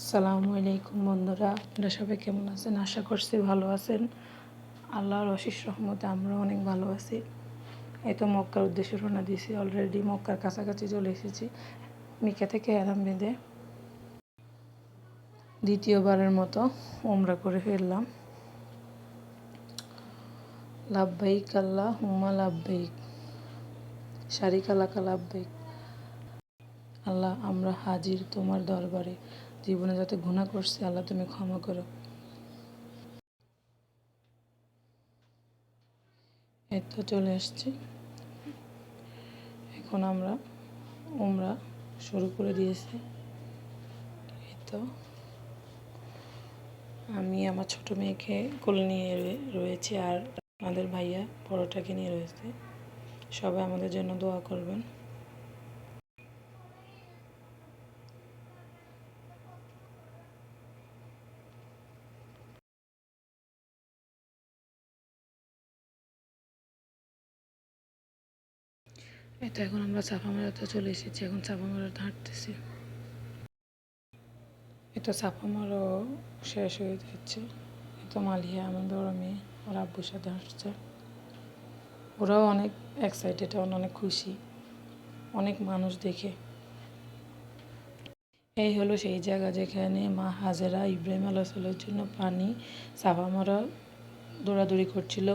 আসসালামু আলাইকুম বন্ধুরা, আপনারা সবাই কেমন আছেন? আশা করছি ভালো আছেন। আল্লাহর অশেষ রহমতে আমরা অনেক ভালো আছি। এই তো মক্কার উদ্দেশ্যে রওনা দিয়েছি, অলরেডি মক্কার কাছাকাছি চলে এসেছি। মিকা থেকে এহরাম বেঁধে দ্বিতীয়বারের মতো উমরা করে ফেললাম। লাব্বাইক আল্লাহুম্মা লাব্বাইক, শারিকা লাকা লাব্বাইক। আল্লাহ, আমরা হাজির তোমার দরবারে। জীবনে যত গুনাহ করছি আল্লাহ তুমি ক্ষমা করো। এই তো চলে এসেছি। এখন আমরা উমরা শুরু করে দিয়েছি। এই তো আমি আমার ছোট মেয়েকে কোলে নিয়ে রয়েছি, আর আমাদের ভাইয়া বড়টাকে নিয়ে রয়েছে। সবাই আমাদের জন্য দোয়া করবেন। এই তো এখন আমরা চাপা মারাতে চলে এসেছি। এখন চাপা মারাতে হাঁটতেছি। এই তো চাপা মারও শেষ হয়ে যাচ্ছে। এই তো মালিয়া আমার বড় মেয়ে ওর আব্বুর সাথে হাঁটছে। ওরাও অনেক এক্সাইটেড, অনেক খুশি অনেক মানুষ দেখে। এই হলো সেই জায়গা যেখানে মা হাজেরা ইব্রাহিম আলাইহিসসালামের জন্য পানি সাফা মারা দৌড়াদৌড়ি করছিল,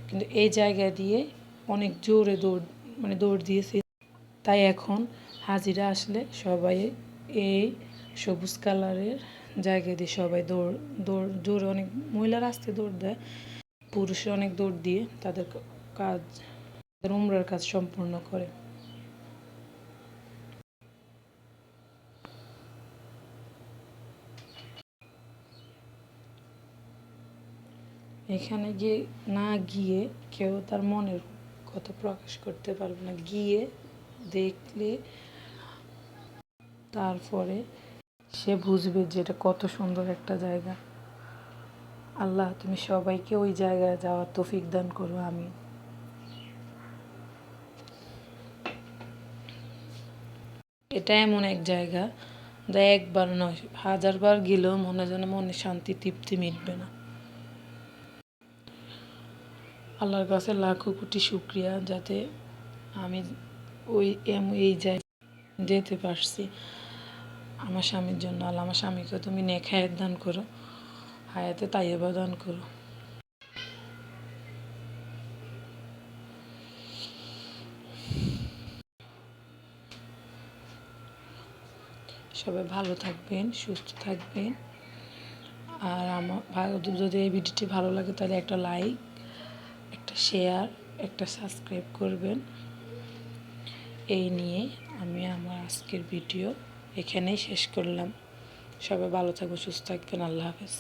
কিন্তু এই জায়গা দিয়ে অনেক জোরে দৌড় দিয়েছে। তাই এখন হাজিরা আসলে সবাই এই সবুজ কালারের জায়গা দিয়ে সবাই দৌড় দৌড় জোরে, অনেক মহিলারা আসতে দৌড় দেয়, পুরুষরা অনেক দৌড় দিয়ে তাদের কাজ, তাদের উমরার কাজ সম্পূর্ণ করে। এখানে না গিয়ে কেউ তার মনের কথা প্রকাশ করতে পারবে না। গিয়ে দেখলে তারপরে সে বুঝবে যে এটা কত সুন্দর একটা জায়গা। আল্লাহ, তুমি সবাইকে ওই জায়গায় যাওয়ার তৌফিক দান করো, আমি। এটা এমন এক জায়গা যা একবার নয়, হাজারবার গেলেও মনে শান্তি তৃপ্তি মিটবে না। আল্লাহর কাছে লাখো কোটি শুকরিয়া যাতে আমি এই জায়গায় যেতে পারছি আমার স্বামীর জন্য। আল্লাহ, আমার স্বামীকে তুমি নেক হায়াত দান করো, হায়াতে তাইয়্যিবা দান করো। সবাই ভালো থাকবেন, সুস্থ থাকবেন। আর যদি এই ভিডিওটি ভালো লাগে তাহলে একটা লাইক, একটা শেয়ার, একটা সাবস্ক্রাইব করবেন। এই নিয়ে আমি আমার আজকের ভিডিও এখানেই শেষ করলাম। সবাই ভালো থাকবেন, সুস্থ থাকবেন। আল্লাহ হাফেজ।